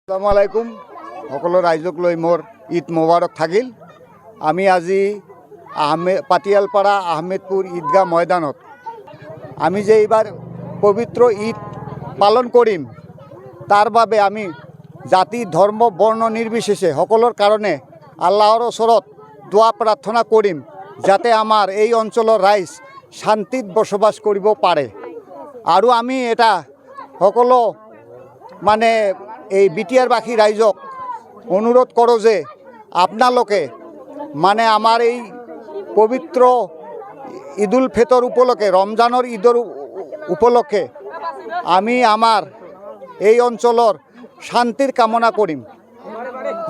আসসালামু আলাইকুম। সকলো ৰাইজক লৈ মোৰ ঈদ মোবাৰক থাকিল। আমি আজি পাতিয়ালপাৰা আহমেদপুৰ ঈদগাহ ময়দানত আমি যে এইবাৰ পবিত্ৰ ঈদ পালন কৰিম, তাৰ বাবে আমি জাতি ধৰ্ম বৰ্ণ নিৰ্বিশেষে সকলৰ কাৰণে আল্লাহৰ ওচৰত দোৱা প্ৰাৰ্থনা কৰিম, যাতে আমাৰ এই অঞ্চলৰ ৰাইজ শান্তিত বসবাস কৰিব পাৰে। আৰু আমি এটা সকলো এই বিটিয়াৰবাসী ৰাইজক অনুৰোধ কৰোঁ যে আপোনালোকে আমাৰ এই পবিত্ৰ ঈদুল ফিতৰ উপলক্ষে, ৰমজানৰ ঈদৰ উপলক্ষে আমি আমাৰ এই অঞ্চলৰ শান্তিৰ কামনা কৰিম।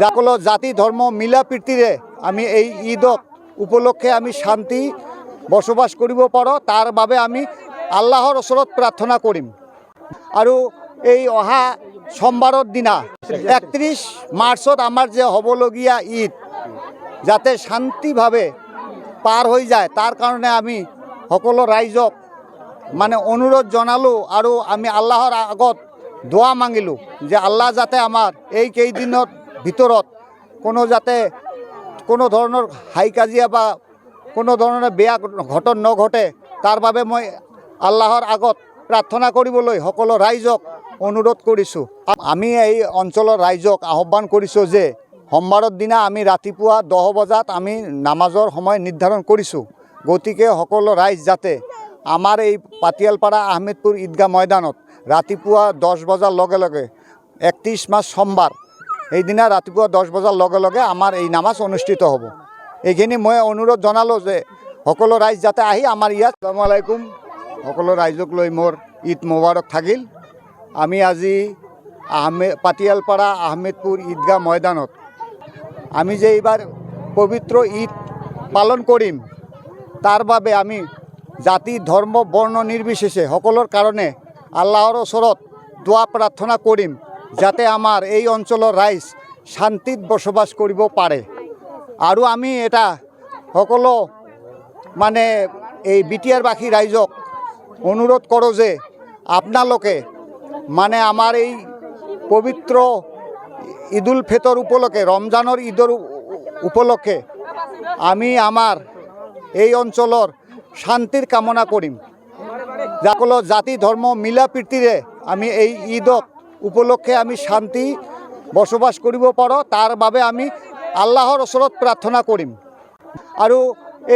সকলো জাতি ধৰ্ম মিলা প্ৰীতিৰে আমি এই ঈদক উপলক্ষে আমি শান্তি বসবাস কৰিব পাৰোঁ, তাৰ বাবে আমি আল্লাহৰ ওচৰত প্ৰাৰ্থনা কৰিম। আৰু এই অহা সোমবাৰৰ দিনা 31 মাৰ্চত আমাৰ যে হ'বলগীয়া ঈদ যাতে শান্তিভাৱে পাৰ হৈ যায়, তাৰ কাৰণে আমি সকলো ৰাইজক অনুৰোধ জনালোঁ আৰু আমি আল্লাহৰ আগত দোৱা মাগিলোঁ যে আল্লাহ যাতে আমাৰ এই কেইদিনৰ ভিতৰত কোনো ধৰণৰ হাই কাজিয়া বা কোনো ধৰণৰ বেয়া ঘটন নঘটে, তাৰ বাবে মই আল্লাহৰ আগত প্ৰাৰ্থনা কৰিবলৈ সকলো ৰাইজক অনুৰোধ কৰিছোঁ। আমি এই অঞ্চলৰ ৰাইজক আহ্বান কৰিছোঁ যে সোমবাৰৰ দিনা আমি ৰাতিপুৱা 10 বজাত আমি নামাজৰ সময় নিৰ্ধাৰণ কৰিছোঁ। গতিকে সকলো ৰাইজ যাতে আমাৰ এই পাতিয়ালপাৰা আহমেদপুৰ ঈদগাহ ময়দানত ৰাতিপুৱা 10 বজাৰ লগে লগে 31 মাৰ্চ সোমবাৰ সেইদিনা ৰাতিপুৱা 10 বজাৰ লগে লগে আমাৰ এই নামাজ অনুষ্ঠিত হ'ব। এইখিনি মই অনুৰোধ জনালোঁ যে সকলো ৰাইজ যাতে আহি আমাৰ ইয়াত। আসসালামু আলাইকুম। সকলো ৰাইজক লৈ মোৰ ঈদ মোবাৰক থাকিল। আমি আজি পাতিয়ালপাৰা আহমেদপুৰ ঈদগাহ ময়দানত আমি যে এইবাৰ পবিত্ৰ ঈদ পালন কৰিম, তাৰ বাবে আমি জাতি ধৰ্ম বৰ্ণ নিৰ্বিশেষে সকলৰ কাৰণে আল্লাহৰ ওচৰত দোৱা প্ৰাৰ্থনা কৰিম, যাতে আমাৰ এই অঞ্চলৰ ৰাইজ শান্তিত বসবাস কৰিব পাৰে। আৰু আমি এটা সকলো এই বিটিয়াৰবাসী ৰাইজক অনুৰোধ কৰোঁ যে আপোনালোকে আমাৰ এই পবিত্ৰ ঈদুল ফিতৰ উপলক্ষে, ৰমজানৰ ঈদৰ উপলক্ষে আমি আমাৰ এই অঞ্চলৰ শান্তিৰ কামনা কৰিম। সকলো জাতি ধৰ্ম মিলা প্ৰীতিৰে আমি এই ঈদক উপলক্ষে আমি শান্তি বসবাস কৰিব পাৰোঁ, তাৰ বাবে আমি আল্লাহৰ ওচৰত প্ৰাৰ্থনা কৰিম। আৰু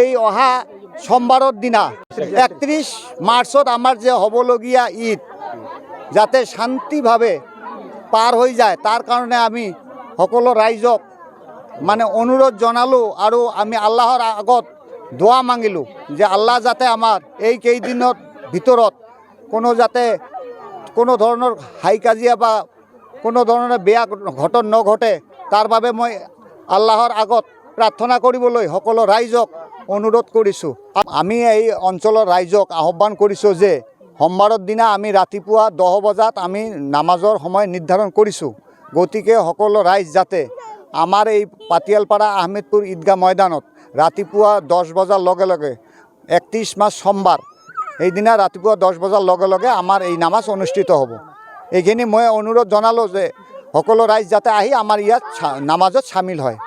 এই অহা সোমবাৰৰ দিনা 31 মাৰ্চত আমাৰ যে হ'বলগীয়া ঈদ যাতে শান্তিভাৱে পাৰ হৈ যায়, তাৰ কাৰণে আমি সকলো ৰাইজক অনুৰোধ জনালোঁ আৰু আমি আল্লাহৰ আগত দোৱা মাগিলোঁ যে আল্লাহ যাতে আমাৰ এই কেইদিনৰ ভিতৰত কোনো ধৰণৰ হাই কাজিয়া বা কোনো ধৰণৰ বেয়া ঘটন নঘটে, তাৰ বাবে মই আল্লাহৰ আগত প্ৰাৰ্থনা কৰিবলৈ সকলো ৰাইজক অনুৰোধ কৰিছোঁ। আমি এই অঞ্চলৰ ৰাইজক আহ্বান কৰিছোঁ যে সোমবাৰৰ দিনা আমি ৰাতিপুৱা 10 বজাত আমি নামাজৰ সময় নিৰ্ধাৰণ কৰিছোঁ। গতিকে সকলো ৰাইজ যাতে আমাৰ এই পাতিয়ালপাৰা আহমেদপুৰ ঈদগাহ ময়দানত ৰাতিপুৱা 10 বজাৰ লগে লগে 31 মাৰ্চ সোমবাৰ সেইদিনা ৰাতিপুৱা 10 বজাৰ লগে লগে আমাৰ এই নামাজ অনুষ্ঠিত হ'ব। এইখিনি মই অনুৰোধ জনালোঁ যে সকলো ৰাইজ যাতে আহি আমাৰ ইয়াত নামাজত চামিল হয়।